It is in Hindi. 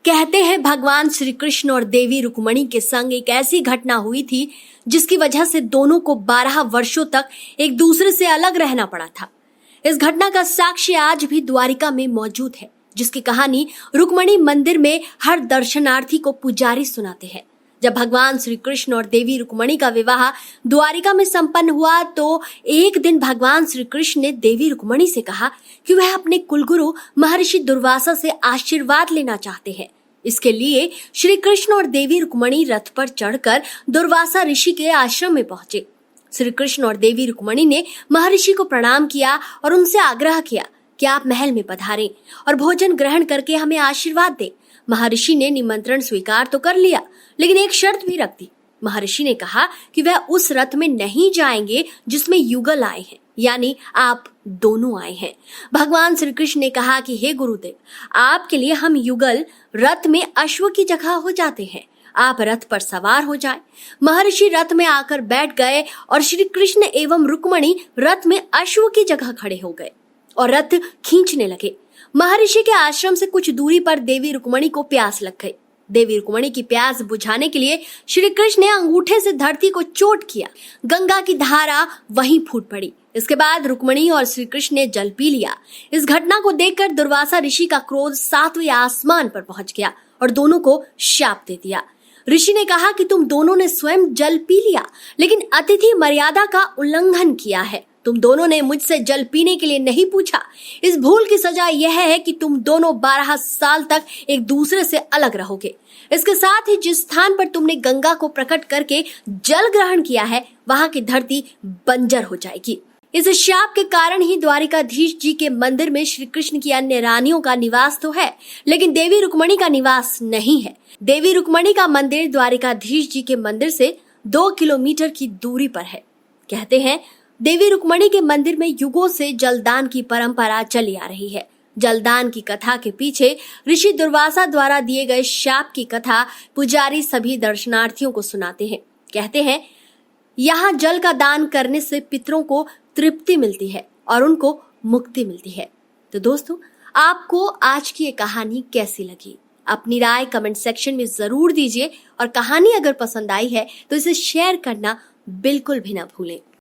कहते हैं भगवान श्री कृष्ण और देवी रुक्मणी के संग एक ऐसी घटना हुई थी जिसकी वजह से दोनों को 12 वर्षों तक एक दूसरे से अलग रहना पड़ा था। इस घटना का साक्ष्य आज भी द्वारिका में मौजूद है, जिसकी कहानी रुक्मणी मंदिर में हर दर्शनार्थी को पुजारी सुनाते हैं। जब भगवान श्री कृष्ण और देवी रुक्मणी का विवाह द्वारिका में संपन्न हुआ तो एक दिन भगवान श्री कृष्ण ने देवी रुक्मणी से कहा कि वह अपने कुलगुरु महर्षि दुर्वासा से आशीर्वाद लेना चाहते हैं। इसके लिए श्री कृष्ण और देवी रुक्मणी रथ पर चढ़कर दुर्वासा ऋषि के आश्रम में पहुंचे। श्री कृष्ण और देवी रुक्मणी ने महर्षि को प्रणाम किया और उनसे आग्रह किया कि आप महल में पधारें और भोजन ग्रहण करके हमें आशीर्वाद दें। महर्षि ने निमंत्रण स्वीकार तो कर लिया, लेकिन एक शर्त भी रख दी। महर्षि ने कहा कि वह उस रथ में नहीं जाएंगे जिसमें युगल आए हैं, यानी आप दोनों आए हैं। भगवान श्री कृष्ण ने कहा कि हे गुरुदेव, आपके लिए हम युगल रथ में अश्व की जगह हो जाते हैं, आप रथ पर सवार हो जाएं। महर्षि रथ में आकर बैठ गए और श्री कृष्ण एवं रुक्मणी रथ में अश्व की जगह खड़े हो गए और रथ खींचने लगे। महर्षि के आश्रम से कुछ दूरी पर देवी रुक्मणी को प्यास लग गई। देवी रुक्मणी की प्यास बुझाने के लिए श्री कृष्ण ने अंगूठे से धरती को चोट किया। गंगा की धारा वहीं फूट पड़ी। इसके बाद रुक्मणी और श्री कृष्ण ने जल पी लिया। इस घटना को देखकर दुर्वासा ऋषि का क्रोध 7वें आसमान पर पहुंच गया और दोनों को शाप दे दिया। ऋषि ने कहा कि तुम दोनों ने स्वयं जल पी लिया, लेकिन अतिथि मर्यादा का उल्लंघन किया है। तुम दोनों ने मुझसे जल पीने के लिए नहीं पूछा। इस भूल की सजा यह है कि तुम दोनों 12 साल तक एक दूसरे से अलग रहोगे। इसके साथ ही जिस स्थान पर तुमने गंगा को प्रकट करके जल ग्रहण किया है, वहां की धरती बंजर हो जाएगी। इस शाप के कारण ही द्वारिकाधीश जी के मंदिर में श्री कृष्ण की अन्य रानियों का निवास तो है, लेकिन देवी रुक्मणी का निवास नहीं है। देवी रुक्मणी का मंदिर द्वारिकाधीश जी के मंदिर से 2 किलोमीटर की दूरी पर है। कहते हैं देवी रुक्मणी के मंदिर में युगों से जलदान की परंपरा चली आ रही है। जलदान की कथा के पीछे ऋषि दुर्वासा द्वारा दिए गए शाप की कथा पुजारी सभी दर्शनार्थियों को सुनाते हैं। कहते हैं यहाँ जल का दान करने से पितरों को तृप्ति मिलती है और उनको मुक्ति मिलती है। तो दोस्तों, आपको आज की ये कहानी कैसी लगी? अपनी राय कमेंट सेक्शन में जरूर दीजिए और कहानी अगर पसंद आई है तो इसे शेयर करना बिल्कुल भी ना भूलें।